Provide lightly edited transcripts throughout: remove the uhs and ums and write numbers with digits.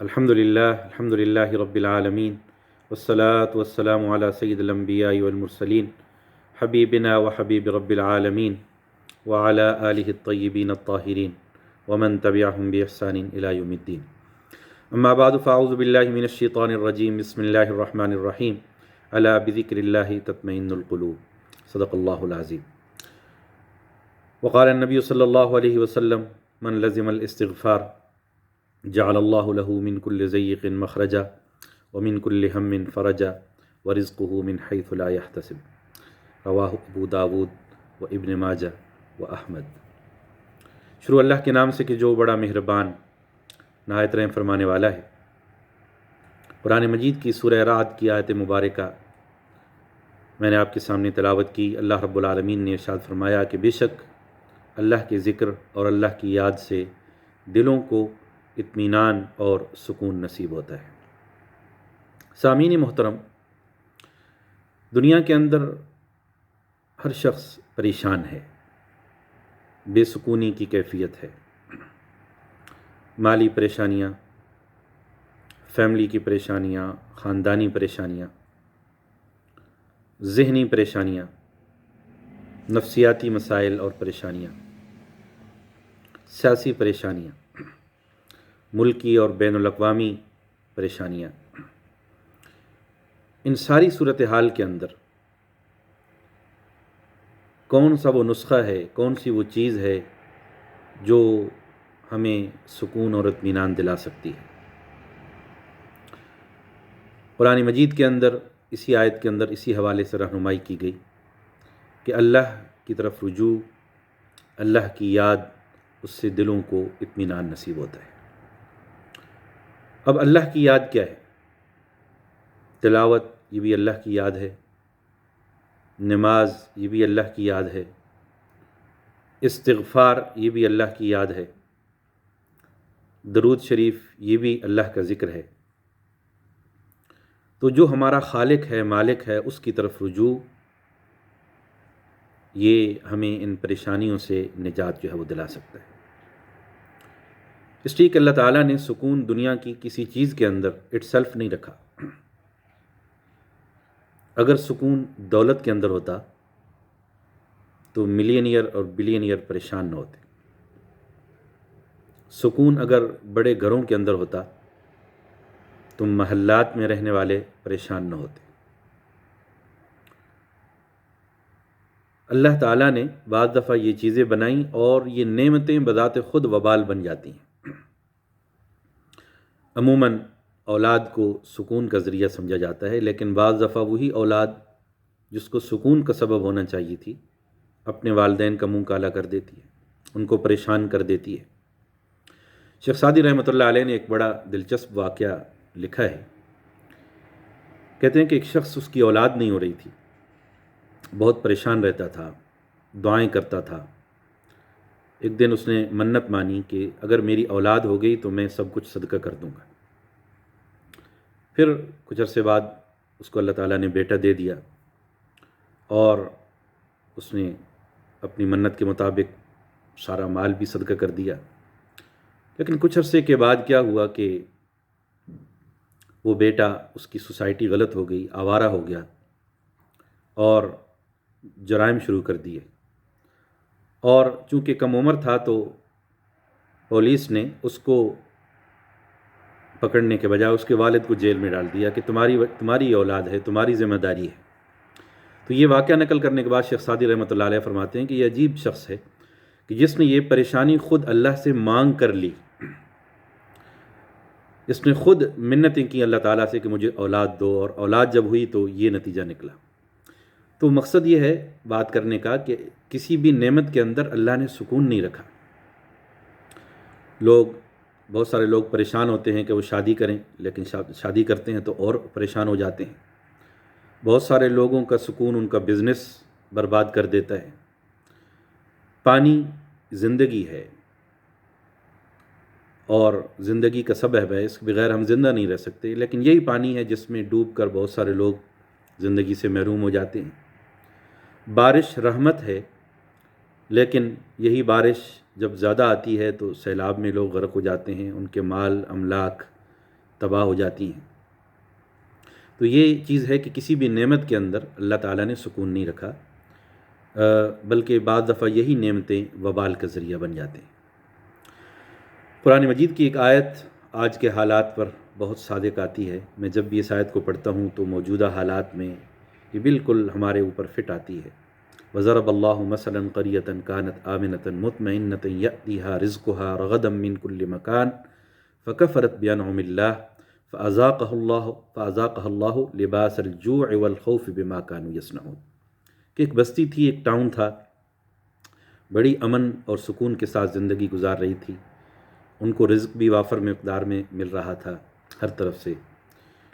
الحمد للہ رب العالمین والصلاة والسلام علی سید الانبیاء والمرسلین حبیبنا و حبیب رب العالمین وعلی آلہ الطیبین الطاہرین ومن تبعہم بإحسان الی یوم الدین. اما بعد فاعوذ باللہ من الشیطان الرجیم. بسم اللہ الرحمن الرحیم. الا بذکر اللہ تطمئن القلوب. صدق اللہ العظیم. وقال النبی صلی اللہ علیہ وسلم من لزم الاستغفار جعل اللہ له من كل ضيق مخرجا ومن كل هم فرجا ورزقه من حيث لا يحتسب. رواہ ابو داود و ابن ماجہ و احمد. شروع اللہ کے نام سے کہ جو بڑا مہربان نہایت رحم فرمانے والا ہے. قرآن مجید کی سورہ رعد کی آیت مبارکہ میں نے آپ کے سامنے تلاوت کی. اللہ رب العالمین نے ارشاد فرمایا کہ بے شک اللہ کے ذکر اور اللہ کی یاد سے دلوں کو اطمینان اور سکون نصیب ہوتا ہے. سامعین محترم، دنیا کے اندر ہر شخص پریشان ہے، بے سکونی کی کیفیت ہے. مالی پریشانیاں، فیملی کی پریشانیاں، خاندانی پریشانیاں، ذہنی پریشانیاں، نفسیاتی مسائل اور پریشانیاں، سیاسی پریشانیاں، ملکی اور بین الاقوامی پریشانیاں. ان ساری صورتحال کے اندر کون سا وہ نسخہ ہے، کون سی وہ چیز ہے جو ہمیں سکون اور اطمینان دلا سکتی ہے؟ قرآن مجید کے اندر اسی آیت کے اندر اسی حوالے سے رہنمائی کی گئی کہ اللہ کی طرف رجوع، اللہ کی یاد، اس سے دلوں کو اطمینان نصیب ہوتا ہے. اب اللہ کی یاد کیا ہے؟ تلاوت یہ بھی اللہ کی یاد ہے، نماز یہ بھی اللہ کی یاد ہے، استغفار یہ بھی اللہ کی یاد ہے، درود شریف یہ بھی اللہ کا ذکر ہے. تو جو ہمارا خالق ہے، مالک ہے، اس کی طرف رجوع، یہ ہمیں ان پریشانیوں سے نجات جو ہے وہ دلا سکتا ہے. اس لیے کہ اللہ تعالیٰ نے سکون دنیا کی کسی چیز کے اندر اٹ سیلف نہیں رکھا. اگر سکون دولت کے اندر ہوتا تو ملینئر اور بلینئر پریشان نہ ہوتے. سکون اگر بڑے گھروں کے اندر ہوتا تو محلات میں رہنے والے پریشان نہ ہوتے. اللہ تعالیٰ نے بعض دفعہ یہ چیزیں بنائیں اور یہ نعمتیں بذات خود وبال بن جاتی ہیں. عموماً اولاد کو سکون کا ذریعہ سمجھا جاتا ہے، لیکن بعض دفعہ وہی اولاد جس کو سکون کا سبب ہونا چاہیے تھی اپنے والدین کا منہ کالا کر دیتی ہے، ان کو پریشان کر دیتی ہے. شیخ سعدی رحمۃ اللہ علیہ نے ایک بڑا دلچسپ واقعہ لکھا ہے. کہتے ہیں کہ ایک شخص، اس کی اولاد نہیں ہو رہی تھی، بہت پریشان رہتا تھا، دعائیں کرتا تھا. ایک دن اس نے منت مانی کہ اگر میری اولاد ہو گئی تو میں سب کچھ صدقہ کر دوں گا. پھر کچھ عرصے بعد اس کو اللہ تعالیٰ نے بیٹا دے دیا اور اس نے اپنی منت کے مطابق سارا مال بھی صدقہ کر دیا. لیکن کچھ عرصے کے بعد کیا ہوا کہ وہ بیٹا، اس کی سوسائٹی غلط ہو گئی، آوارہ ہو گیا اور جرائم شروع کر دیے. اور چونکہ کم عمر تھا تو پولیس نے اس کو پکڑنے کے بجائے اس کے والد کو جیل میں ڈال دیا کہ تمہاری اولاد ہے، تمہاری ذمہ داری ہے. تو یہ واقعہ نقل کرنے کے بعد شیخ سعدی رحمۃ اللہ علیہ فرماتے ہیں کہ یہ عجیب شخص ہے کہ جس نے یہ پریشانی خود اللہ سے مانگ کر لی. اس نے خود منتیں کی اللہ تعالیٰ سے کہ مجھے اولاد دو، اور اولاد جب ہوئی تو یہ نتیجہ نکلا. تو مقصد یہ ہے بات کرنے کا کہ کسی بھی نعمت کے اندر اللہ نے سکون نہیں رکھا. بہت سارے لوگ پریشان ہوتے ہیں کہ وہ شادی کریں، لیکن شادی کرتے ہیں تو اور پریشان ہو جاتے ہیں. بہت سارے لوگوں کا سکون ان کا بزنس برباد کر دیتا ہے. پانی زندگی ہے اور زندگی کا سبب ہے، اس کے بغیر ہم زندہ نہیں رہ سکتے. لیکن یہی پانی ہے جس میں ڈوب کر بہت سارے لوگ زندگی سے محروم ہو جاتے ہیں. بارش رحمت ہے، لیکن یہی بارش جب زیادہ آتی ہے تو سیلاب میں لوگ غرق ہو جاتے ہیں، ان کے مال املاک تباہ ہو جاتی ہیں۔ تو یہ چیز ہے کہ کسی بھی نعمت کے اندر اللہ تعالیٰ نے سکون نہیں رکھا، بلکہ بعض دفعہ یہی نعمتیں وبال کا ذریعہ بن جاتے ہیں۔ قرآن مجید کی ایک آیت آج کے حالات پر بہت صادق آتی ہے۔ میں جب بھی اس آیت کو پڑھتا ہوں تو موجودہ حالات میں یہ بالکل ہمارے اوپر فٹ آتی ہے۔ وَضَرَبَ اللَّهُ مَثَلًا قَرْيَةً كَانَتْ آمِنَةً مُطْمَئِنَّةً يَأْتِيهَا رِزْقُهَا رَغَدًا مِّن كُلِّ مَكَانٍ فَكَفَرَتْ بِأَنْعُمِ اللَّهِ فَأَذَاقَهَا اللَّهُ لِبَاسَ الْجُوعِ وَالْخَوْفِ بِمَا كَانُوا يَصْنَعُونَ کہ ایک بستی تھی، ایک ٹاؤن تھا، بڑی امن اور سکون کے ساتھ زندگی گزار رہی تھی، ان کو رزق بھی وافر مقدار میں مل رہا تھا ہر طرف سے،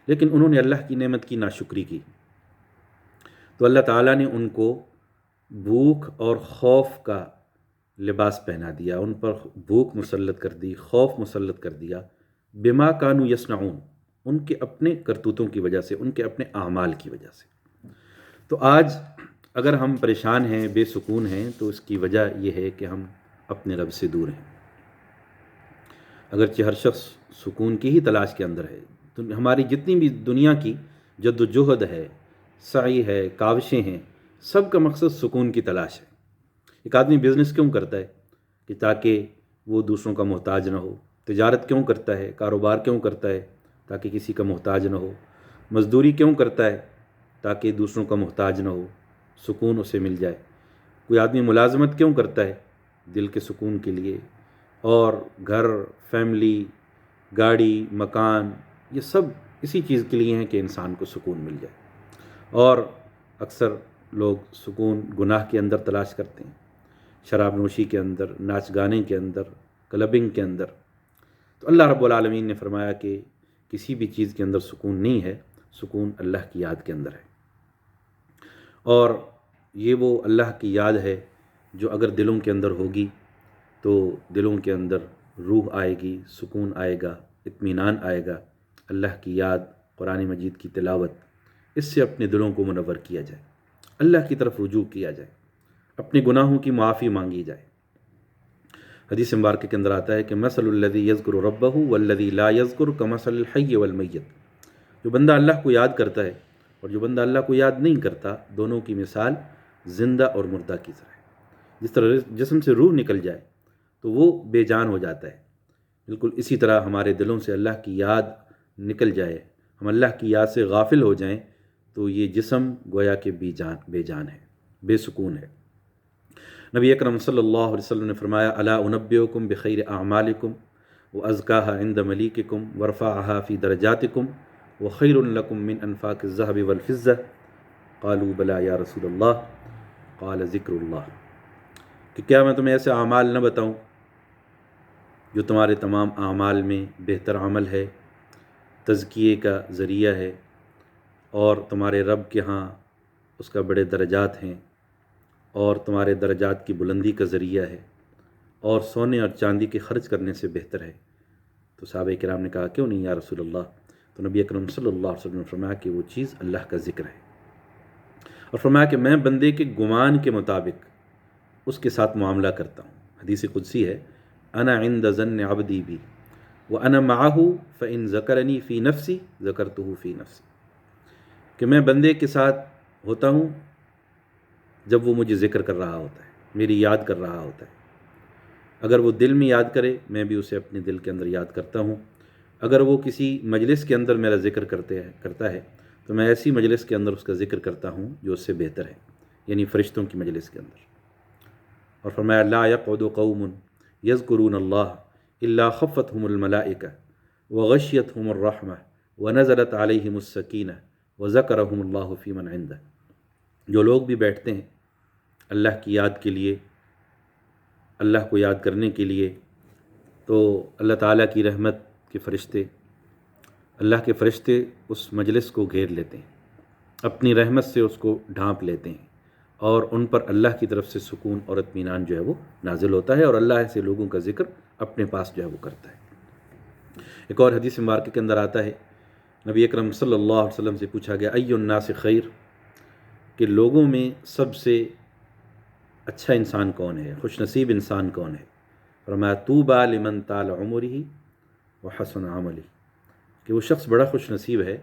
لیکن انہوں نے اللہ کی نعمت کی ناشکری کی تو اللہ تعالیٰ نے ان کو بھوک اور خوف کا لباس پہنا دیا، ان پر بھوک مسلط کر دی، خوف مسلط کر دیا، بما کانوا یصنعون، ان کے اپنے کرتوتوں کی وجہ سے، ان کے اپنے اعمال کی وجہ سے۔ تو آج اگر ہم پریشان ہیں، بے سکون ہیں، تو اس کی وجہ یہ ہے کہ ہم اپنے رب سے دور ہیں۔ اگرچہ ہر شخص سکون کی ہی تلاش کے اندر ہے، تو ہماری جتنی بھی دنیا کی جد و جہد ہے، سعی ہے، کاوشیں ہیں، سب کا مقصد سکون کی تلاش ہے۔ ایک آدمی بزنس کیوں کرتا ہے؟ کہ تاکہ وہ دوسروں کا محتاج نہ ہو۔ تجارت کیوں کرتا ہے؟ کاروبار کیوں کرتا ہے؟ تاکہ کسی کا محتاج نہ ہو۔ مزدوری کیوں کرتا ہے؟ تاکہ دوسروں کا محتاج نہ ہو، سکون اسے مل جائے۔ کوئی آدمی ملازمت کیوں کرتا ہے؟ دل کے سکون کے لیے۔ اور گھر، فیملی، گاڑی، مکان، یہ سب اسی چیز کے لیے ہیں کہ انسان کو سکون مل جائے۔ اور اکثر لوگ سکون گناہ کے اندر تلاش کرتے ہیں، شراب نوشی کے اندر، ناچ گانے کے اندر، کلبنگ کے اندر۔ تو اللہ رب العالمین نے فرمایا کہ کسی بھی چیز کے اندر سکون نہیں ہے، سکون اللہ کی یاد کے اندر ہے۔ اور یہ وہ اللہ کی یاد ہے جو اگر دلوں کے اندر ہوگی تو دلوں کے اندر روح آئے گی، سکون آئے گا، اطمینان آئے گا۔ اللہ کی یاد، قرآن مجید کی تلاوت، اس سے اپنے دلوں کو منور کیا جائے، اللہ کی طرف رجوع کیا جائے، اپنے گناہوں کی معافی مانگی جائے۔ حدیث مبارکہ کے اندر آتا ہے کہ مثل الذی یذکر ربہ والذی لا یذکر کمثل الحی والمیت، جو بندہ اللہ کو یاد کرتا ہے اور جو بندہ اللہ کو یاد نہیں کرتا، دونوں کی مثال زندہ اور مردہ کی طرح ہے۔ جس طرح جسم سے روح نکل جائے تو وہ بے جان ہو جاتا ہے، بالکل اسی طرح ہمارے دلوں سے اللہ کی یاد نکل جائے، ہم اللہ کی یاد سے غافل ہو جائیں تو یہ جسم گویا کہ بے جان ہے، بے سکون ہے۔ نبی اکرم صلی اللہ علیہ وسلم نے فرمایا الا انبئکم بخیر اعمالکم وازکاها عند ملیککم ورفعها فی درجاتکم وخیر لکم من انفاق الذهب والفضة قالوا بلا یا رسول اللہ قال ذکر اللہ، کہ کیا میں تمہیں ایسے اعمال نہ بتاؤں جو تمہارے تمام اعمال میں بہتر عمل ہے، تزکیے کا ذریعہ ہے، اور تمہارے رب کے ہاں اس کا بڑے درجات ہیں، اور تمہارے درجات کی بلندی کا ذریعہ ہے، اور سونے اور چاندی کے خرچ کرنے سے بہتر ہے۔ تو صحابہ کرام نے کہا کیوں نہیں یا رسول اللہ؟ تو نبی اکرم صلی اللہ علیہ وسلم نے فرمایا کہ وہ چیز اللہ کا ذکر ہے، اور فرمایا کہ میں بندے کے گمان کے مطابق اس کے ساتھ معاملہ کرتا ہوں۔ حدیث قدسی ہے انا عند ظن عبدی بی وانا معه فان ذکرنی فی نفسی ذکرتہ فی نفسی، کہ میں بندے کے ساتھ ہوتا ہوں جب وہ مجھے ذکر کر رہا ہوتا ہے، میری یاد کر رہا ہوتا ہے۔ اگر وہ دل میں یاد کرے میں بھی اسے اپنے دل کے اندر یاد کرتا ہوں۔ اگر وہ کسی مجلس کے اندر میرا ذکر کرتا ہے تو میں ایسی مجلس کے اندر اس کا ذکر کرتا ہوں جو اس سے بہتر ہے، یعنی فرشتوں کی مجلس کے اندر۔ اور فرمایا لا یقعد قوم یذکرون اللہ الا خفتهم الملائکہ وغشیتهم الرحمہ ونزلت علیہم السکینہ وذکرهم اللہ فی من عنده، جو لوگ بھی بیٹھتے ہیں اللہ کی یاد کے لیے، اللہ کو یاد کرنے کے لیے، تو اللہ تعالیٰ کی رحمت کے فرشتے، اللہ کے فرشتے اس مجلس کو گھیر لیتے ہیں، اپنی رحمت سے اس کو ڈھانپ لیتے ہیں، اور ان پر اللہ کی طرف سے سکون اور اطمینان جو ہے وہ نازل ہوتا ہے، اور اللہ ایسے لوگوں کا ذکر اپنے پاس جو ہے وہ کرتا ہے۔ ایک اور حدیث مبارکہ کے اندر آتا ہے نبی اکرم صلی اللہ علیہ وسلم سے پوچھا گیا ای الناس خیر، کہ لوگوں میں سب سے اچھا انسان کون ہے، خوش نصیب انسان کون ہے؟ فرمایا طوبی لمن طال عمرہ وحسن عملہ، کہ وہ شخص بڑا خوش نصیب ہے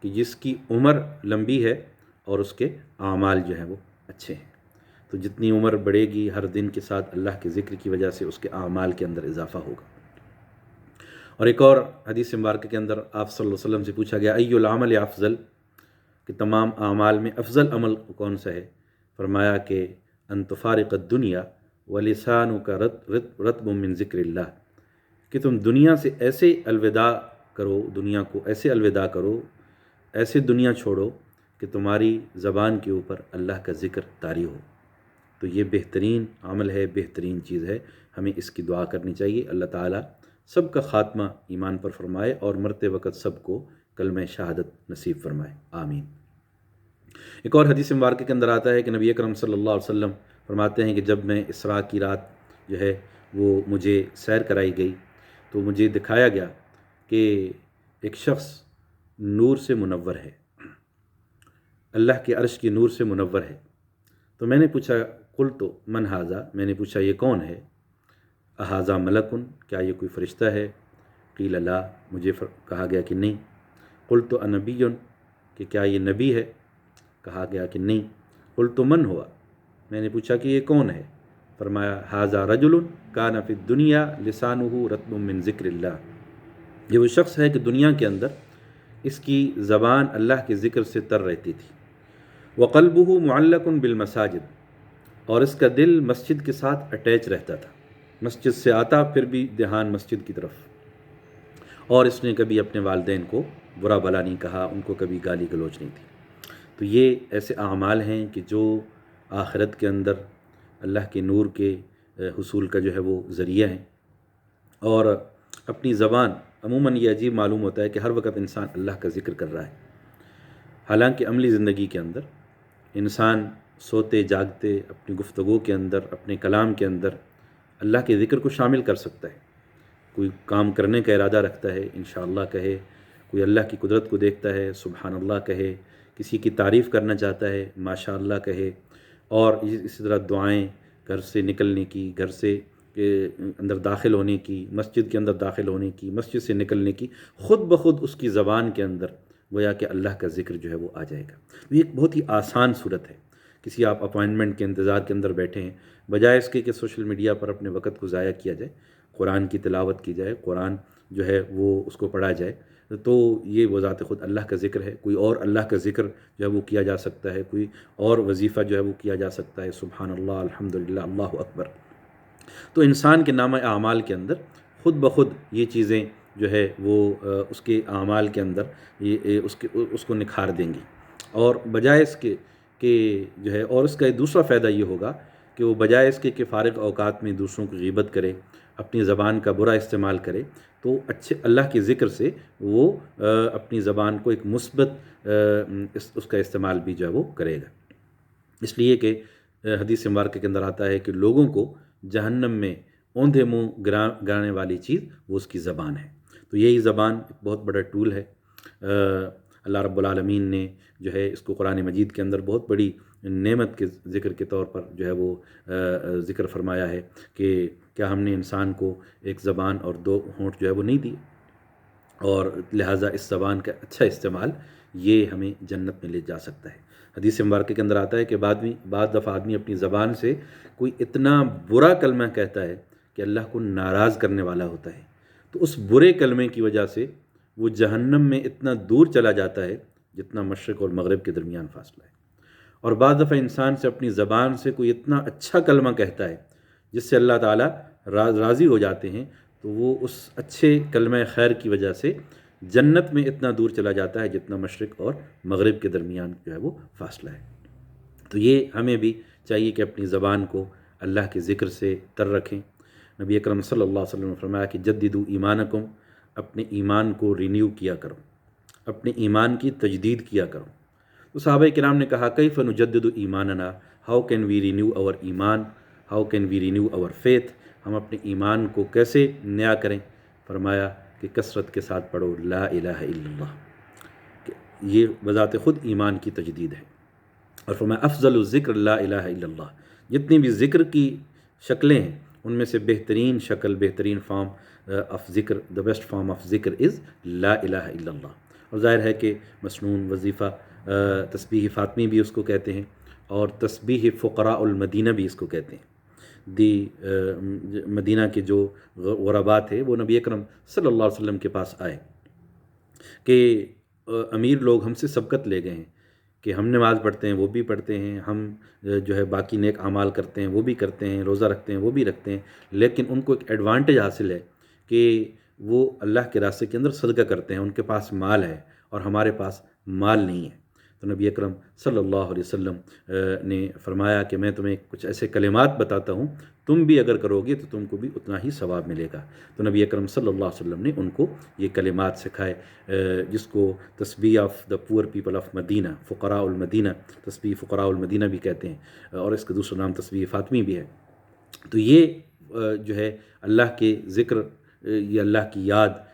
کہ جس کی عمر لمبی ہے اور اس کے اعمال جو ہیں وہ اچھے ہیں۔ تو جتنی عمر بڑھے گی، ہر دن کے ساتھ اللہ کے ذکر کی وجہ سے اس کے اعمال کے اندر اضافہ ہوگا۔ اور ایک اور حدیث مبارکہ کے اندر آپ صلی اللہ علیہ وسلم سے پوچھا گیا ای العمل افضل، کہ تمام اعمال میں افضل عمل کون سا ہے؟ فرمایا کہ ان تفارق الدنیا ولسانک رطب من ذکر اللہ، کہ تم دنیا سے ایسے الوداع کرو، دنیا کو ایسے الوداع کرو، ایسے دنیا چھوڑو کہ تمہاری زبان کے اوپر اللہ کا ذکر طاری ہو۔ تو یہ بہترین عمل ہے، بہترین چیز ہے، ہمیں اس کی دعا کرنی چاہیے۔ اللہ تعالیٰ سب کا خاتمہ ایمان پر فرمائے اور مرتے وقت سب کو کلمہ شہادت نصیب فرمائے، آمین۔ ایک اور حدیث مبارکہ کے اندر آتا ہے کہ نبی اکرم صلی اللہ علیہ وسلم فرماتے ہیں کہ جب میں اسراء کی رات جو ہے وہ مجھے سیر کرائی گئی تو مجھے دکھایا گیا کہ ایک شخص نور سے منور ہے، اللہ کے عرش کی نور سے منور ہے۔ تو میں نے پوچھا قلت من ھذا، میں نے پوچھا یہ کون ہے؟ اھذا ملکن، کیا یہ کوئی فرشتہ ہے؟ قیل لا، مجھے کہا گیا کہ نہیں۔ قلت انبی، کہ کیا یہ نبی ہے؟ کہا گیا کہ نہیں۔ قلت من ہوا، میں نے پوچھا کہ یہ کون ہے؟ فرمایا ھذا رجل کان فی الدنیا لسانہ رطب من ذکر اللہ، یہ وہ شخص ہے کہ دنیا کے اندر اس کی زبان اللہ کے ذکر سے تر رہتی تھی، وقلبہ معلق بالمساجد، اور اس کا دل مسجد کے ساتھ اٹیچ رہتا تھا، مسجد سے آتا پھر بھی دھیان مسجد کی طرف، اور اس نے کبھی اپنے والدین کو برا بھلا نہیں کہا، ان کو کبھی گالی گلوچ نہیں تھی۔ تو یہ ایسے اعمال ہیں کہ جو آخرت کے اندر اللہ کے نور کے حصول کا جو ہے وہ ذریعہ ہیں۔ اور اپنی زبان، عموماً یہ عجیب معلوم ہوتا ہے کہ ہر وقت انسان اللہ کا ذکر کر رہا ہے، حالانکہ عملی زندگی کے اندر انسان سوتے جاگتے اپنی گفتگو کے اندر، اپنے کلام کے اندر اللہ کے ذکر کو شامل کر سکتا ہے۔ کوئی کام کرنے کا ارادہ رکھتا ہے انشاءاللہ کہے، کوئی اللہ کی قدرت کو دیکھتا ہے سبحان اللہ کہے، کسی کی تعریف کرنا چاہتا ہے ماشاءاللہ کہے، اور اسی طرح دعائیں گھر سے نکلنے کی، گھر سے اندر داخل ہونے کی، مسجد کے اندر داخل ہونے کی، مسجد سے نکلنے کی، خود بخود اس کی زبان کے اندر گویا کہ اللہ کا ذکر جو ہے وہ آ جائے گا۔ یہ ایک بہت ہی آسان صورت ہے۔ کسی آپ اپوائنٹمنٹ کے انتظار کے اندر بیٹھے ہیں، بجائے اس کے کہ سوشل میڈیا پر اپنے وقت کو ضائع کیا جائے، قرآن کی تلاوت کی جائے، قرآن جو ہے وہ اس کو پڑھا جائے، تو یہ بذات خود اللہ کا ذکر ہے۔ کوئی اور اللہ کا ذکر جو ہے وہ کیا جا سکتا ہے، کوئی اور وظیفہ جو ہے وہ کیا جا سکتا ہے، سبحان اللہ، الحمدللہ، اللہ اکبر۔ تو انسان کے نامہ اعمال کے اندر خود بخود یہ چیزیں جو ہے وہ اس کے اعمال کے اندر یہ اس کو نکھار دیں گی، اور بجائے اس کے کہ جو ہے، اور اس کا دوسرا فائدہ یہ ہوگا کہ وہ بجائے اس کے کہ فارغ اوقات میں دوسروں کی غیبت کرے، اپنی زبان کا برا استعمال کرے، تو اچھے اللہ کے ذکر سے وہ اپنی زبان کو ایک مثبت اس کا استعمال بھی جو ہے وہ کرے گا۔ اس لیے کہ حدیث مبارکہ کے اندر آتا ہے کہ لوگوں کو جہنم میں اوندھے منہ گرانے والی چیز وہ اس کی زبان ہے۔ تو یہی زبان ایک بہت بڑا ٹول ہے۔ اللہ رب العالمین نے جو ہے اس کو قرآن مجید کے اندر بہت بڑی نعمت کے ذکر کے طور پر جو ہے وہ ذکر فرمایا ہے کہ کیا ہم نے انسان کو ایک زبان اور دو ہونٹ جو ہے وہ نہیں دی، اور لہٰذا اس زبان کا اچھا استعمال یہ ہمیں جنت میں لے جا سکتا ہے۔ حدیث مبارکہ کے اندر آتا ہے کہ بعض دفعہ آدمی اپنی زبان سے کوئی اتنا برا کلمہ کہتا ہے کہ اللہ کو ناراض کرنے والا ہوتا ہے، تو اس برے کلمے کی وجہ سے وہ جہنم میں اتنا دور چلا جاتا ہے جتنا مشرق اور مغرب کے درمیان فاصلہ ہے۔ اور بعض دفعہ انسان سے اپنی زبان سے کوئی اتنا اچھا کلمہ کہتا ہے جس سے اللہ تعالیٰ راضی ہو جاتے ہیں، تو وہ اس اچھے کلمہ خیر کی وجہ سے جنت میں اتنا دور چلا جاتا ہے جتنا مشرق اور مغرب کے درمیان جو ہے وہ فاصلہ ہے۔ تو یہ ہمیں بھی چاہیے کہ اپنی زبان کو اللہ کے ذکر سے تر رکھیں۔ نبی اکرم صلی اللہ علیہ وسلم نے فرمایا کہ جددوا ایمانکم، اپنے ایمان کو رینیو کیا کرو، اپنے ایمان کی تجدید کیا کرو۔ تو صحابہ کرام نے کہا کیف نجدد ایماننا، ہاؤ کین وی رینیو اور ایمان، ہاؤ کین وی رینیو اور فیتھ، ہم اپنے ایمان کو کیسے نیا کریں؟ فرمایا کہ کثرت کے ساتھ پڑھو لا الہ الا اللہ، کہ یہ بذات خود ایمان کی تجدید ہے۔ اور فرمایا افضل الذکر لا الہ الا اللہ، جتنی بھی ذکر کی شکلیں ہیں ان میں سے بہترین شکل، بہترین فارم آف ذکر، دا بیسٹ فارم آف ذکر از لا الہ الا اللہ. اور ظاہر ہے کہ مسنون، وظیفہ، تسبیح فاطمی بھی اس کو کہتے ہیں، اور تسبیح فقراء المدینہ بھی اس کو کہتے ہیں. مدینہ کے جو غربا تھے وہ نبی اکرم صلی اللہ علیہ وسلم کے پاس آئے کہ امیر لوگ ہم سے سبقت لے گئے ہیں کہ ہم نماز پڑھتے ہیں وہ بھی پڑھتے ہیں، ہم جو ہے باقی نیک اعمال کرتے ہیں وہ بھی کرتے ہیں، روزہ رکھتے ہیں وہ بھی رکھتے ہیں، لیکن ان کو ایک ایڈوانٹیج حاصل ہے کہ وہ اللہ کے راستے کے اندر صدقہ کرتے ہیں، ان کے پاس مال ہے اور ہمارے پاس مال نہیں ہے. تو نبی اکرم صلی اللہ علیہ وسلم نے فرمایا کہ میں تمہیں کچھ ایسے کلمات بتاتا ہوں، تم بھی اگر کرو گے تو تم کو بھی اتنا ہی ثواب ملے گا. تو نبی اکرم صلی اللہ علیہ وسلم نے ان کو یہ کلمات سکھائے، جس کو تسبیح of the poor people of مدینہ، فقراء المدینہ، تسبیح فقراء المدینہ بھی کہتے ہیں، اور اس کا دوسرا نام تسبیح فاطمی بھی ہے. تو یہ جو ہے اللہ کے ذکر، یہ اللہ کی یاد،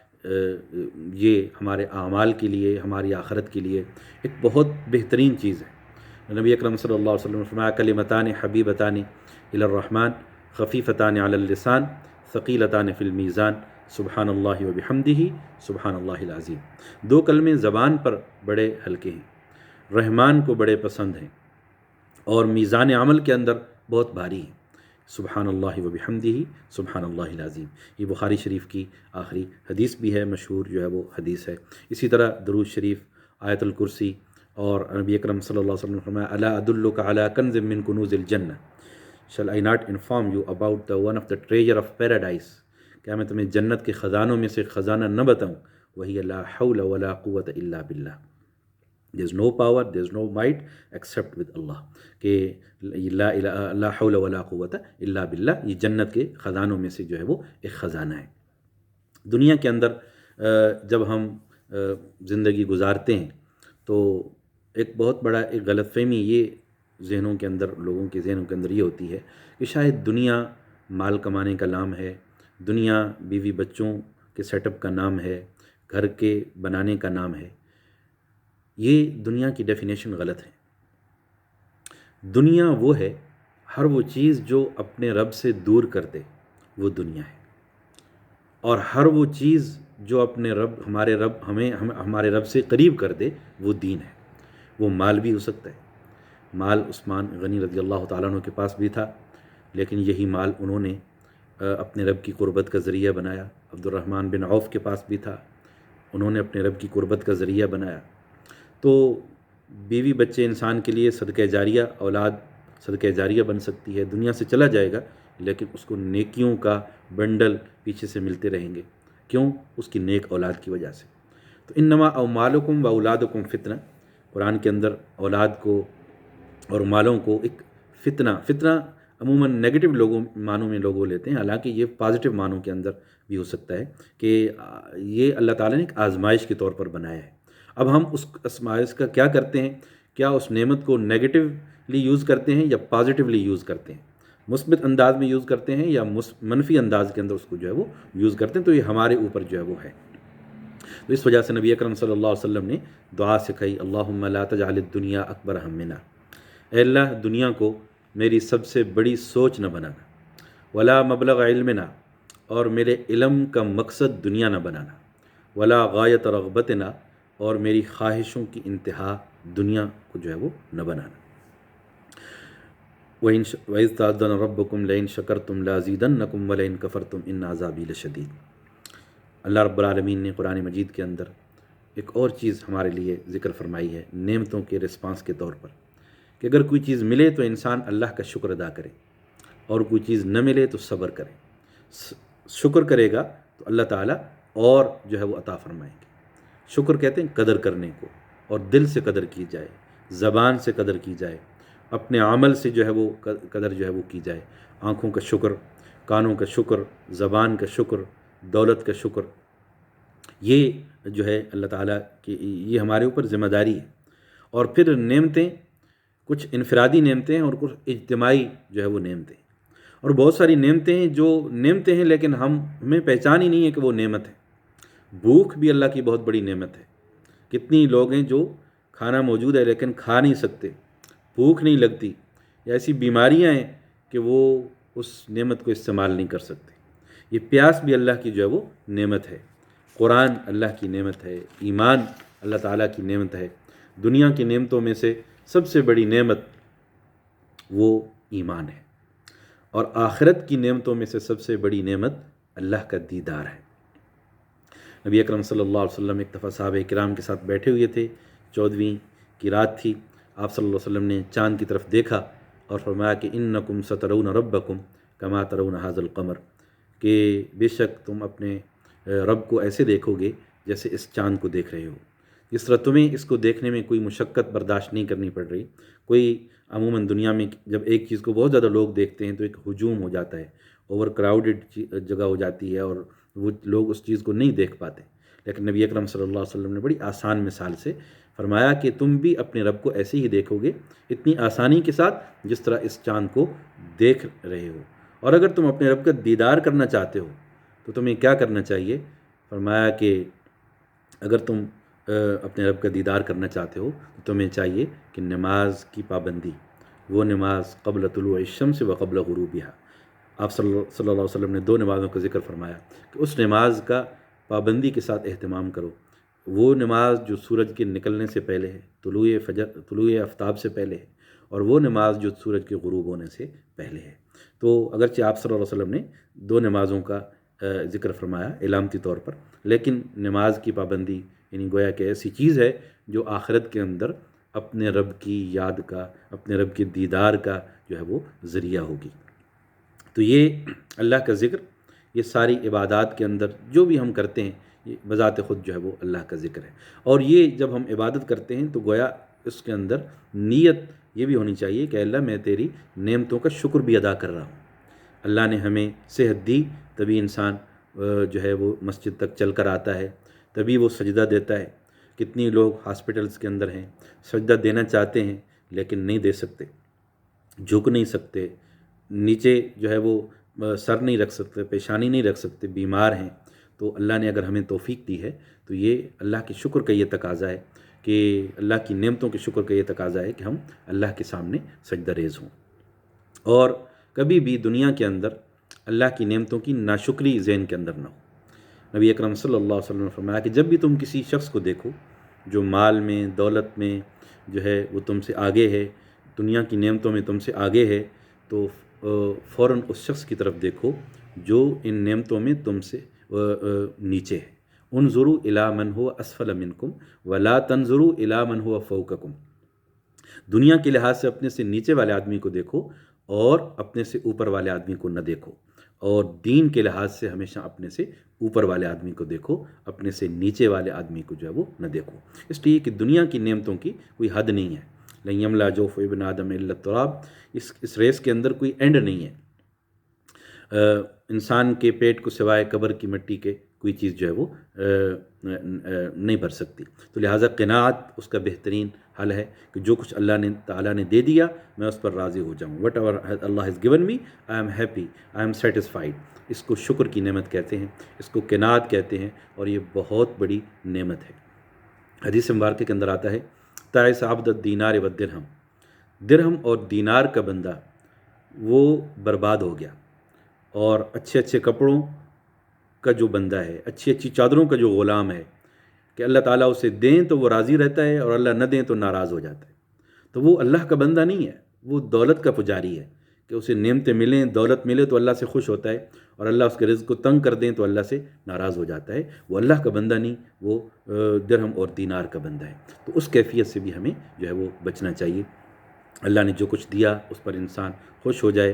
یہ ہمارے اعمال کے لیے، ہماری آخرت کے لیے ایک بہت بہترین چیز ہے. نبی اکرم صلی اللہ علیہ وسلم نے فرمایا کلمتان حبیبتان الی الرحمن خفیفتان علی اللسان ثقیلتان فی المیزان سبحان اللہ وبحمدہ سبحان اللہ العظیم. دو کلمے زبان پر بڑے ہلکے ہیں، رحمان کو بڑے پسند ہیں، اور میزان عمل کے اندر بہت بھاری ہیں. سبحان اللہ وبحمدہ سبحان اللہ العظیم. یہ بخاری شریف کی آخری حدیث بھی ہے، مشہور جو ہے وہ حدیث ہے. اسی طرح درود شریف، آیت الکرسی، اور نبی اکرم صلی اللہ علیہ وسلم نے فرمایا الا ادلک علی کنز من کنوز الجنہ shall I not inform you about the one of the treasure of paradise. کیا میں تمہیں جنت کے خزانوں میں سے خزانہ نہ بتاؤں؟ وہی لا حول ولا قوت الا باللہ. there is no power, there is no might except with Allah. کہ لا حول ولا قوت الا باللہ، یہ جنت کے خزانوں میں سے جو ہے وہ ایک خزانہ ہے. دنیا کے اندر جب ہم زندگی گزارتے ہیں تو ایک بہت بڑا ایک غلط فہمی یہ ذہنوں کے اندر، لوگوں کے ذہنوں کے اندر یہ ہوتی ہے کہ شاید دنیا مال کمانے کا نام ہے، دنیا بیوی بچوں کے سیٹ اپ کا نام ہے، گھر کے بنانے کا نام ہے. یہ دنیا کی ڈیفینیشن غلط ہے. دنیا وہ ہے، ہر وہ چیز جو اپنے رب سے دور کر دے وہ دنیا ہے، اور ہر وہ چیز جو اپنے رب، ہمارے رب سے قریب کر دے وہ دین ہے. وہ مال بھی ہو سکتا ہے. مال عثمان غنی رضی اللہ تعالیٰ عنہ کے پاس بھی تھا، لیکن یہی مال انہوں نے اپنے رب کی قربت کا ذریعہ بنایا. عبد الرحمن بن عوف کے پاس بھی تھا، انہوں نے اپنے رب کی قربت کا ذریعہ بنایا. تو بیوی بچے انسان کے لیے صدقہ جاریہ، اولاد صدقہ جاریہ بن سکتی ہے. دنیا سے چلا جائے گا لیکن اس کو نیکیوں کا بنڈل پیچھے سے ملتے رہیں گے. کیوں؟ اس کی نیک اولاد کی وجہ سے. تو انما اموالکم و اولادکم فتنہ، قرآن کے اندر اولاد کو اور مالوں کو ایک فتنہ عموماً نیگیٹو معنوں میں لوگوں لیتے ہیں، حالانکہ یہ پازیٹیو معنوں کے اندر بھی ہو سکتا ہے کہ یہ اللہ تعالیٰ نے ایک آزمائش کے طور پر بنایا ہے. اب ہم اس آزمائش کا کیا کرتے ہیں؟ کیا اس نعمت کو نیگیٹولی یوز کرتے ہیں یا پازیٹیولی یوز کرتے ہیں؟ مثبت انداز میں یوز کرتے ہیں یا منفی انداز کے اندر اس کو جو ہے وہ یوز کرتے ہیں؟ تو یہ ہمارے اوپر جو ہے وہ ہے. تو اس وجہ سے نبی اکرم صلی اللہ علیہ وسلم نے دعا سکھائی، اللہم لا تجعل الدنیا اکبر ہمنا. اے اللہ، دنیا کو میری سب سے بڑی سوچ نہ بنانا، ولا مبلغ علمنا، اور میرے علم کا مقصد دنیا نہ بنانا، ولا غایت رغبتنا، اور میری خواہشوں کی انتہا دنیا کو جو ہے وہ نہ بنانا. وَإِذْ تَأَذَّنَ رَبُّكُمْ لَئِن شَكَرْتُمْ لَأَزِيدَنَّكُمْ وَلَئِن كَفَرْتُمْ إِنَّ عَذَابِي لَشَدِيدٌ. اللہ رب العالمین نے قرآن مجید کے اندر ایک اور چیز ہمارے لیے ذکر فرمائی ہے نعمتوں کے رسپانس کے طور پر، کہ اگر کوئی چیز ملے تو انسان اللہ کا شکر ادا کرے، اور کوئی چیز نہ ملے تو صبر کرے. شکر کرے گا تو اللہ تعالیٰ اور جو ہے وہ عطا فرمائیں گے. شکر کہتے ہیں قدر کرنے کو، اور دل سے قدر کی جائے، زبان سے قدر کی جائے، اپنے عمل سے جو ہے وہ قدر جو ہے وہ کی جائے. آنکھوں کا شکر، کانوں کا شکر، زبان کا شکر، دولت کا شکر، یہ جو ہے اللہ تعالیٰ کی یہ ہمارے اوپر ذمہ داری ہے. اور پھر نعمتیں، کچھ انفرادی نعمتیں ہیں اور کچھ اجتماعی جو ہے وہ نعمتیں. اور بہت ساری نعمتیں ہیں جو نعمتیں ہیں لیکن ہمیں پہچان ہی نہیں ہے کہ وہ نعمت ہے. بھوک بھی اللہ کی بہت بڑی نعمت ہے. کتنی لوگ ہیں جو کھانا موجود ہے لیکن کھا نہیں سکتے، بھوک نہیں لگتی، یا ایسی بیماریاں ہیں کہ وہ اس نعمت کو استعمال نہیں کر سکتے۔ یہ پیاس بھی اللہ کی جو ہے وہ نعمت ہے، قرآن اللہ کی نعمت ہے، ایمان اللہ تعالیٰ کی نعمت ہے۔ دنیا کی نعمتوں میں سے سب سے بڑی نعمت وہ ایمان ہے، اور آخرت کی نعمتوں میں سے سب سے بڑی نعمت اللہ کا دیدار ہے۔ نبی اکرم صلی اللہ علیہ وسلم ایک دفعہ صحابہ کرام کے ساتھ بیٹھے ہوئے تھے، 14ویں کی رات تھی۔ آپ صلی اللہ علیہ وسلم نے چاند کی طرف دیکھا اور فرمایا کہ انکم سترون ربکم کما ترون ھذا القمر، کہ بے شک تم اپنے رب کو ایسے دیکھو گے جیسے اس چاند کو دیکھ رہے ہو۔ جس طرح تمہیں اس کو دیکھنے میں کوئی مشقت برداشت نہیں کرنی پڑ رہی، کوئی عموماً دنیا میں جب ایک چیز کو بہت زیادہ لوگ دیکھتے ہیں تو ایک ہجوم ہو جاتا ہے، اوور کراؤڈڈ جگہ ہو جاتی ہے اور وہ لوگ اس چیز کو نہیں دیکھ پاتے۔ لیکن نبی اکرم صلی اللہ علیہ وسلم نے بڑی آسان مثال سے فرمایا کہ تم بھی اپنے رب کو ایسے ہی دیکھو گے، اتنی آسانی کے ساتھ جس طرح اس چاند کو دیکھ رہے ہو۔ اور اگر تم اپنے رب کا دیدار کرنا چاہتے ہو تو تمہیں کیا کرنا چاہیے؟ فرمایا کہ اگر تم اپنے رب کا دیدار کرنا چاہتے ہو تو تمہیں چاہیے کہ نماز کی پابندی، وہ نماز قبل طلوع الشمس و قبل غروبها۔ آپ صلی اللہ علیہ وسلم نے 2 نمازوں کا ذکر فرمایا کہ اس نماز کا پابندی کے ساتھ اہتمام کرو۔ وہ نماز جو سورج کے نکلنے سے پہلے ہے، طلوع آفتاب سے پہلے ہے، اور وہ نماز جو سورج کے غروب ہونے سے پہلے ہے۔ تو اگرچہ آپ صلی اللہ علیہ وسلم نے 2 نمازوں کا ذکر فرمایا علامتی طور پر، لیکن نماز کی پابندی یعنی گویا کہ ایسی چیز ہے جو آخرت کے اندر اپنے رب کی یاد کا، اپنے رب کے دیدار کا جو ہے وہ ذریعہ ہوگی۔ تو یہ اللہ کا ذکر، یہ ساری عبادات کے اندر جو بھی ہم کرتے ہیں یہ بذات خود جو ہے وہ اللہ کا ذکر ہے۔ اور یہ جب ہم عبادت کرتے ہیں تو گویا اس کے اندر نیت یہ بھی ہونی چاہیے کہ اللہ میں تیری نعمتوں کا شکر بھی ادا کر رہا ہوں۔ اللہ نے ہمیں صحت دی، تبھی انسان جو ہے وہ مسجد تک چل کر آتا ہے، تبھی وہ سجدہ دیتا ہے۔ کتنی لوگ ہاسپٹلس کے اندر ہیں، سجدہ دینا چاہتے ہیں لیکن نہیں دے سکتے، جھک نہیں سکتے، نیچے جو ہے وہ سر نہیں رکھ سکتے، پیشانی نہیں رکھ سکتے، بیمار ہیں۔ تو اللہ نے اگر ہمیں توفیق دی ہے تو یہ اللہ کے شکر کا یہ تقاضا ہے کہ اللہ کی نعمتوں کے شکر کا یہ تقاضا ہے کہ ہم اللہ کے سامنے سجدہ ریز ہوں، اور کبھی بھی دنیا کے اندر اللہ کی نعمتوں کی ناشکری ذہن کے اندر نہ ہو۔ نبی اکرم صلی اللہ علیہ وسلم نے فرمایا کہ جب بھی تم کسی شخص کو دیکھو جو مال میں، دولت میں جو ہے وہ تم سے آگے ہے، دنیا کی نعمتوں میں تم سے آگے ہے، تو فوراً اس شخص کی طرف دیکھو جو ان نعمتوں میں تم سے نیچے ہے۔ انظروا الی من هو اسفل منکم ولا تنظروا الی من هو فوقکم۔ دنیا کے لحاظ سے اپنے سے نیچے والے آدمی کو دیکھو اور اپنے سے اوپر والے آدمی کو نہ دیکھو، اور دین کے لحاظ سے ہمیشہ اپنے سے اوپر والے آدمی کو دیکھو، اپنے سے نیچے والے آدمی کو جو ہے وہ نہ دیکھو۔ اس لیے کہ دنیا کی نعمتوں کی کوئی حد نہیں ہے۔ لن یملا جوف ابن آدم الا التراب، اس ریس کے اندر کوئی اینڈ نہیں ہے۔ انسان کے پیٹ کو سوائے قبر کی مٹی کے کوئی چیز جو ہے وہ نہیں بھر سکتی۔ تو لہٰذا قناعت اس کا بہترین حل ہے کہ جو کچھ اللہ تعالیٰ نے دے دیا میں اس پر راضی ہو جاؤں۔ Whatever Allah has given me I am happy, I am satisfied. اس کو شکر کی نعمت کہتے ہیں، اس کو قناعت کہتے ہیں، اور یہ بہت بڑی نعمت ہے۔ حدیث مبارکہ کے اندر آتا ہے تعس عبد الدینار والدرہم، درہم اور دینار کا بندہ وہ برباد ہو گیا، اور اچھے اچھے کپڑوں کا جو بندہ ہے، اچھی اچھی چادروں کا جو غلام ہے، کہ اللہ تعالیٰ اسے دیں تو وہ راضی رہتا ہے اور اللہ نہ دیں تو ناراض ہو جاتا ہے، تو وہ اللہ کا بندہ نہیں ہے، وہ دولت کا پجاری ہے کہ اسے نعمتیں ملیں، دولت ملے تو اللہ سے خوش ہوتا ہے، اور اللہ اس کے رزق کو تنگ کر دیں تو اللہ سے ناراض ہو جاتا ہے۔ وہ اللہ کا بندہ نہیں، وہ درہم اور دینار کا بندہ ہے۔ تو اس کیفیت سے بھی ہمیں جو ہے وہ بچنا چاہیے۔ اللہ نے جو کچھ دیا اس پر انسان خوش ہو جائے،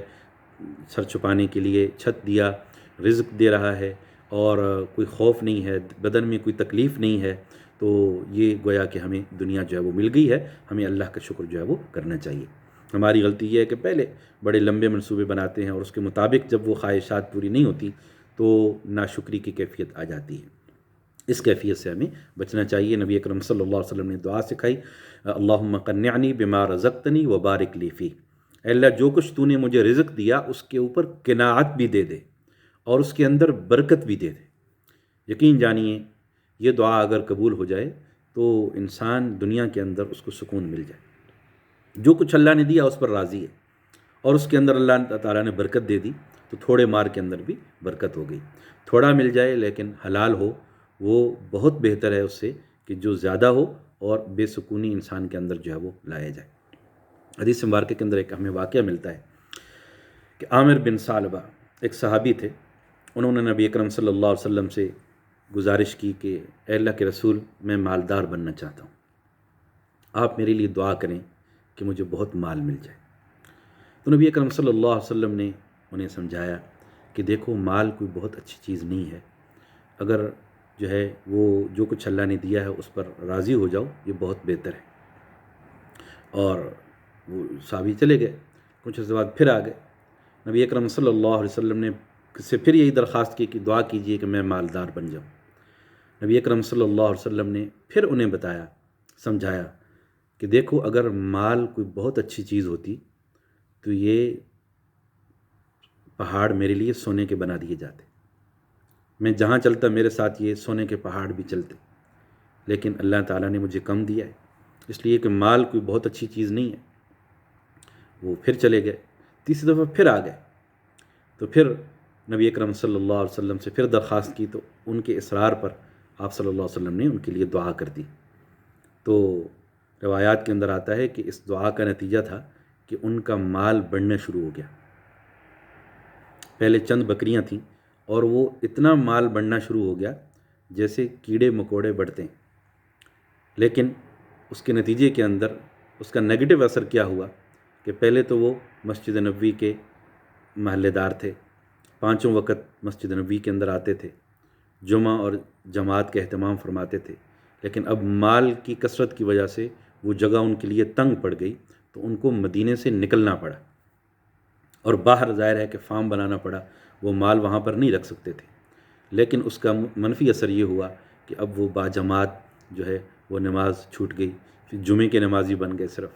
سر چھپانے کے لیے چھت دیا، رزق دے رہا ہے، اور کوئی خوف نہیں ہے، بدن میں کوئی تکلیف نہیں ہے، تو یہ گویا کہ ہمیں دنیا جو ہے وہ مل گئی ہے، ہمیں اللہ کا شکر جو ہے وہ کرنا چاہیے۔ ہماری غلطی یہ ہے کہ پہلے بڑے لمبے منصوبے بناتے ہیں اور اس کے مطابق جب وہ خواہشات پوری نہیں ہوتی تو ناشکری کی کیفیت آ جاتی ہے۔ اس کیفیت سے ہمیں بچنا چاہیے۔ نبی اکرم صلی اللہ علیہ وسلم نے دعا سکھائی، اللہم قنعنی بما رزقتنی وبارک لی فیہ، اے اللہ جو کچھ تو نے مجھے رزق دیا اس کے اوپر قناعت بھی دے دے اور اس کے اندر برکت بھی دے دے۔ یقین جانیے یہ دعا اگر قبول ہو جائے تو انسان دنیا کے اندر اس کو سکون مل جائے، جو کچھ اللہ نے دیا اس پر راضی ہے، اور اس کے اندر اللہ تعالیٰ نے برکت دے دی، تو تھوڑے مال کے اندر بھی برکت ہو گئی۔ تھوڑا مل جائے لیکن حلال ہو، وہ بہت بہتر ہے اس سے کہ جو زیادہ ہو اور بے سکونی انسان کے اندر جو ہے وہ لایا جائے۔ حدیث مبارکہ کے اندر ایک ہمیں واقعہ ملتا ہے کہ عامر بن ثعلبہ ایک صحابی تھے، انہوں نے نبی اکرم صلی اللہ علیہ وسلم سے گزارش کی کہ اے اللہ کے رسول، میں مالدار بننا چاہتا ہوں، آپ میرے لیے دعا کریں کہ مجھے بہت مال مل جائے۔ تو نبی اکرم صلی اللہ علیہ وسلم نے انہیں سمجھایا کہ دیکھو، مال کوئی بہت اچھی چیز نہیں ہے، اگر جو ہے وہ جو کچھ اللہ نے دیا ہے اس پر راضی ہو جاؤ، یہ بہت بہتر ہے۔ اور وہ صحابی چلے گئے، کچھ عرصے بعد پھر آ گئے، نبی اکرم صلی اللہ علیہ وسلم نے سے پھر یہی درخواست کی کہ دعا کیجئے کہ میں مالدار بن جاؤں۔ نبی اکرم صلی اللہ علیہ وسلم نے پھر انہیں بتایا، سمجھایا کہ دیکھو، اگر مال کوئی بہت اچھی چیز ہوتی تو یہ پہاڑ میرے لیے سونے کے بنا دیے جاتے، میں جہاں چلتا میرے ساتھ یہ سونے کے پہاڑ بھی چلتے، لیکن اللہ تعالیٰ نے مجھے کم دیا ہے، اس لیے کہ مال کوئی بہت اچھی چیز نہیں ہے۔ وہ پھر چلے گئے، تیسری دفعہ پھر آ گئے، تو پھر نبی اکرم صلی اللہ علیہ وسلم سے پھر درخواست کی، تو ان کے اصرار پر آپ صلی اللہ علیہ وسلم نے ان کے لیے دعا کر دی۔ تو روایات کے اندر آتا ہے کہ اس دعا کا نتیجہ تھا کہ ان کا مال بڑھنا شروع ہو گیا۔ پہلے چند بکریاں تھیں اور وہ اتنا مال بڑھنا شروع ہو گیا جیسے کیڑے مکوڑے بڑھتے ہیں، لیکن اس کے نتیجے کے اندر اس کا نیگیٹو اثر کیا ہوا کہ پہلے تو وہ مسجد نبوی کے محلے دار تھے، 5 وقت مسجد نبوی کے اندر آتے تھے، جمعہ اور جماعت کا اہتمام فرماتے تھے، لیکن اب مال کی کثرت کی وجہ سے وہ جگہ ان کے لیے تنگ پڑ گئی، تو ان کو مدینے سے نکلنا پڑا، اور باہر ظاہر ہے کہ فارم بنانا پڑا، وہ مال وہاں پر نہیں رکھ سکتے تھے۔ لیکن اس کا منفی اثر یہ ہوا کہ اب وہ باجماعت جو ہے وہ نماز چھوٹ گئی، پھر جمعے کے نمازی بن گئے صرف۔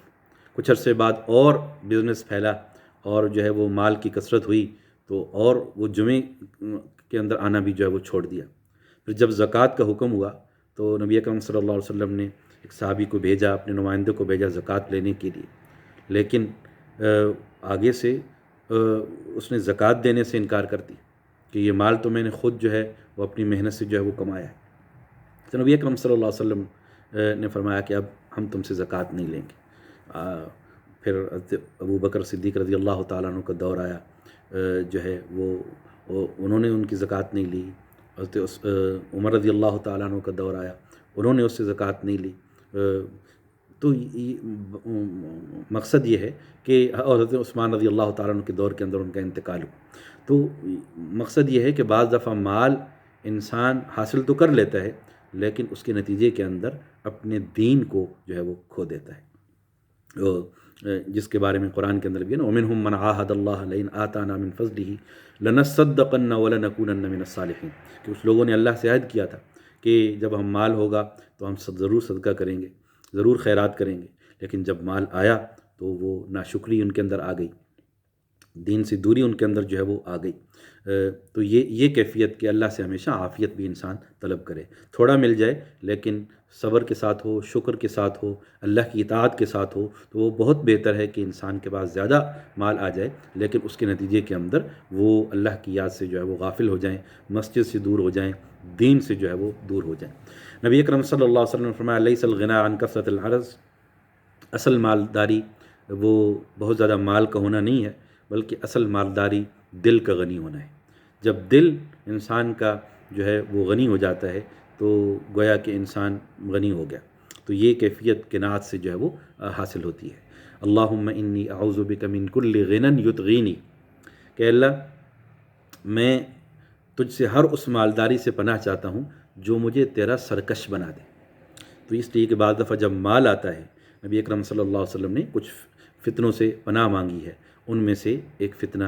کچھ عرصے بعد اور بزنس پھیلا اور جو ہے وہ مال کی کثرت ہوئی، تو اور وہ جمعے کے اندر آنا بھی جو ہے وہ چھوڑ دیا۔ پھر جب زکوٰۃ کا حکم ہوا تو نبی اکرم صلی اللہ علیہ وسلم نے ایک صحابی کو بھیجا، اپنے نمائندے کو بھیجا زکوٰۃ لینے کے لیے، لیکن آگے سے اس نے زکوٰۃ دینے سے انکار کر دی کہ یہ مال تو میں نے خود جو ہے وہ اپنی محنت سے جو ہے وہ کمایا ہے۔ تو نبی اکرم صلی اللہ علیہ وسلم نے فرمایا کہ اب ہم تم سے زکوٰۃ نہیں لیں گے۔ پھر ابو بکر صدیق رضی اللہ تعالیٰ عنہ کا دور آیا، جو ہے وہ انہوں نے ان کی زکوٰۃ نہیں لی۔ حضرت عمر رضی اللہ تعالیٰ عنہ کا دور آیا، انہوں نے اس سے زکوٰۃ نہیں لی۔ تو مقصد یہ ہے کہ حضرت عثمان رضی اللہ تعالیٰ عنہ کے دور کے اندر ان کا انتقال ہوا۔ تو مقصد یہ ہے کہ بعض دفعہ مال انسان حاصل تو کر لیتا ہے، لیکن اس کے نتیجے کے اندر اپنے دین کو جو ہے وہ کھو دیتا ہے، جس کے بارے میں قرآن کے اندر بھی ہے نا، وَمِنْهُمْ مَنْ عَاهَدَ اللَّهَ لَئِنْ آتَانَا مِنْ فَضْلِهِ لَنَصَّدَّقَنَّ وَلَنَكُونَنَّ مِنَ الصَّالِحِينَ، کہ اس لوگوں نے اللہ سے عہد کیا تھا کہ جب ہم مال ہوگا تو ہم ضرور صدقہ کریں گے، ضرور خیرات کریں گے، لیکن جب مال آیا تو وہ ناشکری ان کے اندر آ گئی، دین سے دوری ان کے اندر جو ہے وہ آ گئی۔ تو یہ کیفیت کہ اللہ سے ہمیشہ عافیت بھی انسان طلب کرے، تھوڑا مل جائے لیکن صبر کے ساتھ ہو، شکر کے ساتھ ہو، اللہ کی اطاعت کے ساتھ ہو، تو وہ بہت بہتر ہے کہ انسان کے پاس زیادہ مال آ جائے لیکن اس کے نتیجے کے اندر وہ اللہ کی یاد سے جو ہے وہ غافل ہو جائیں، مسجد سے دور ہو جائیں، دین سے جو ہے وہ دور ہو جائیں۔ نبی اکرم صلی اللہ علیہ وسلم نے فرمایا لیس الغنی عن کثرۃ العرض، اصل مالداری وہ بہت زیادہ مال کا ہونا نہیں ہے، بلکہ اصل مالداری دل کا غنی ہونا ہے۔ جب دل انسان کا جو ہے وہ غنی ہو جاتا ہے تو گویا کہ انسان غنی ہو گیا، تو یہ کیفیت قناعت سے جو ہے وہ حاصل ہوتی ہے۔ اللہم انی اعوذ بک من کل غنی یطغینی، کہ اللہ میں تجھ سے ہر اس مالداری سے پناہ چاہتا ہوں جو مجھے تیرا سرکش بنا دے۔ تو اس لیے کہ بعض دفعہ جب مال آتا ہے، نبی اکرم صلی اللہ علیہ وسلم نے کچھ فتنوں سے پناہ مانگی ہے، ان میں سے ایک فتنہ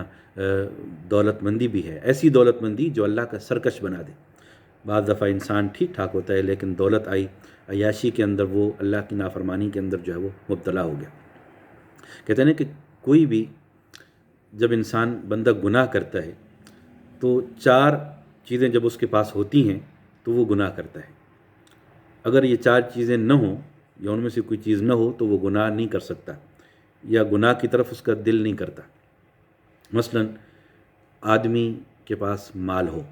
دولت مندی بھی ہے، ایسی دولت مندی جو اللہ کا سرکش بنا دے۔ بعض دفعہ انسان ٹھیک ٹھاک ہوتا ہے لیکن دولت آئی، عیاشی کے اندر وہ اللہ کی نافرمانی کے اندر جو ہے وہ مبتلا ہو گیا۔ کہتے ہیں کہ کوئی بھی جب انسان بندہ گناہ کرتا ہے تو 4 چیزیں جب اس کے پاس ہوتی ہیں تو وہ گناہ کرتا ہے۔ اگر یہ 4 چیزیں نہ ہوں یا ان میں سے کوئی چیز نہ ہو تو وہ گناہ نہیں کر سکتا، یا گناہ کی طرف اس کا دل نہیں کرتا۔ مثلاً آدمی کے پاس مال ہو،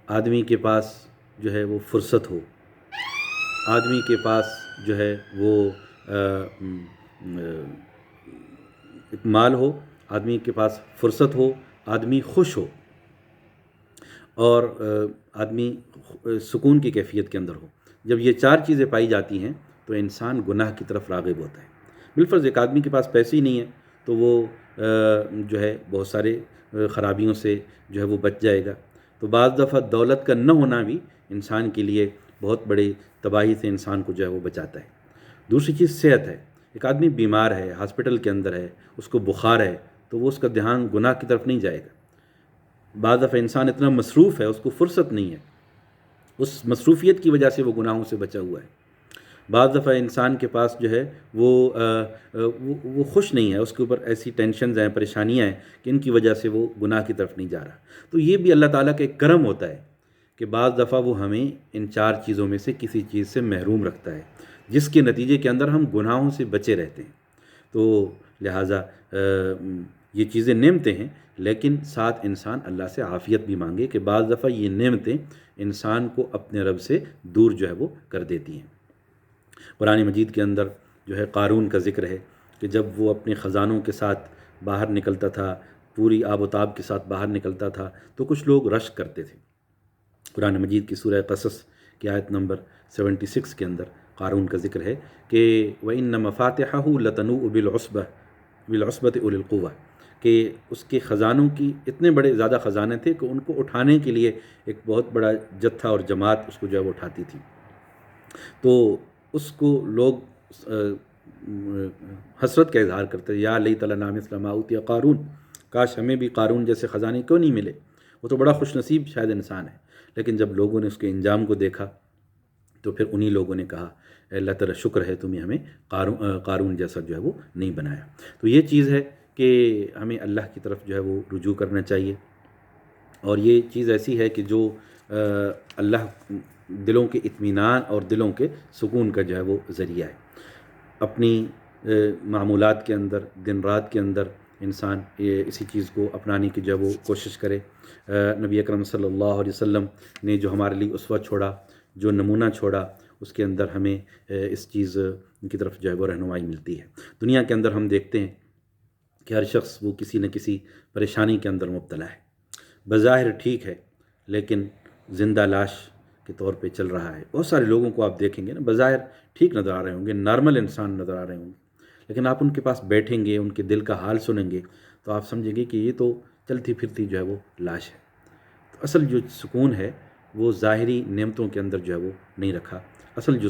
آدمی کے پاس جو ہے وہ فرصت ہو، آدمی کے پاس جو ہے وہ مال ہو، آدمی کے پاس فرصت ہو، آدمی خوش ہو، اور آدمی سکون کی کیفیت کے اندر ہو۔ جب یہ چار چیزیں پائی جاتی ہیں تو انسان گناہ کی طرف راغب ہوتا ہے۔ بالفرض ایک آدمی کے پاس پیسے ہی نہیں ہے تو وہ جو ہے بہت سارے خرابیوں سے جو ہے وہ بچ جائے گا۔ تو بعض دفعہ دولت کا نہ ہونا بھی انسان کے لیے بہت بڑی تباہی سے انسان کو جو ہے وہ بچاتا ہے۔ دوسری چیز صحت ہے۔ ایک آدمی بیمار ہے، ہاسپٹل کے اندر ہے، اس کو بخار ہے، تو وہ اس کا دھیان گناہ کی طرف نہیں جائے گا۔ بعض دفعہ انسان اتنا مصروف ہے، اس کو فرصت نہیں ہے، اس مصروفیت کی وجہ سے وہ گناہوں سے بچا ہوا ہے۔ بعض دفعہ انسان کے پاس جو ہے وہ خوش نہیں ہے، اس کے اوپر ایسی ٹینشنز ہیں، پریشانیاں ہیں کہ ان کی وجہ سے وہ گناہ کی طرف نہیں جا رہا۔ تو یہ بھی اللہ تعالیٰ کا ایک کرم ہوتا ہے کہ بعض دفعہ وہ ہمیں ان چار چیزوں میں سے کسی چیز سے محروم رکھتا ہے، جس کے نتیجے کے اندر ہم گناہوں سے بچے رہتے ہیں۔ تو لہٰذا یہ چیزیں نعمتیں ہیں، لیکن ساتھ انسان اللہ سے عافیت بھی مانگے کہ بعض دفعہ یہ نعمتیں انسان کو اپنے رب سے دور جو ہے وہ کر دیتی ہیں۔ قرآن مجید کے اندر جو ہے قارون کا ذکر ہے کہ جب وہ اپنے خزانوں کے ساتھ باہر نکلتا تھا، پوری آب و تاب کے ساتھ باہر نکلتا تھا، تو کچھ لوگ رشک کرتے تھے۔ قرآن مجید کی سورہ قصص کی آیت نمبر 76 کے اندر قارون کا ذکر ہے کہ وَإِنَّ مَفَاتِحَهُ لَتَنُوءُ بِالْعُصْبَةِ أُولِي الْقُوَّةِ، کہ اس کے خزانوں کی اتنے بڑے زیادہ خزانے تھے کہ ان کو اٹھانے کے لیے ایک بہت بڑا جتھا اور جماعت اس کو جو ہے وہ اٹھاتی تھی۔ تو اس کو لوگ حسرت کا اظہار کرتے، یا لیت لنا مثل ما اوتی قارون، کاش ہمیں بھی قارون جیسے خزانے کیوں نہیں ملے، وہ تو بڑا خوش نصیب شاید انسان ہے۔ لیکن جب لوگوں نے اس کے انجام کو دیکھا تو پھر انہی لوگوں نے کہا اے اللہ تیرا شکر ہے تمہیں ہمیں قارون جیسا جو ہے وہ نہیں بنایا۔ تو یہ چیز ہے کہ ہمیں اللہ کی طرف جو ہے وہ رجوع کرنا چاہیے، اور یہ چیز ایسی ہے کہ جو اللہ دلوں کے اطمینان اور دلوں کے سکون کا جو ہے وہ ذریعہ ہے۔ اپنی معمولات کے اندر، دن رات کے اندر انسان اسی چیز کو اپنانے کی جو ہے وہ کوشش کرے۔ نبی اکرم صلی اللہ علیہ وسلم نے جو ہمارے لیے اسوہ چھوڑا، جو نمونہ چھوڑا، اس کے اندر ہمیں اس چیز کی طرف جو ہے وہ رہنمائی ملتی ہے۔ دنیا کے اندر ہم دیکھتے ہیں کہ ہر شخص وہ کسی نہ کسی پریشانی کے اندر مبتلا ہے، بظاہر ٹھیک ہے لیکن زندہ لاش کے طور پہ چل رہا ہے۔ بہت سارے لوگوں کو آپ دیکھیں گے نا، بظاہر ٹھیک نظر آ رہے ہوں گے، نارمل انسان نظر آ رہے ہوں گے، لیکن آپ ان کے پاس بیٹھیں گے، ان کے دل کا حال سنیں گے تو آپ سمجھیں گے کہ یہ تو چلتی پھرتی جو ہے وہ لاش ہے۔ تو اصل جو سکون ہے وہ ظاہری نعمتوں کے اندر جو ہے وہ نہیں رکھا، اصل جو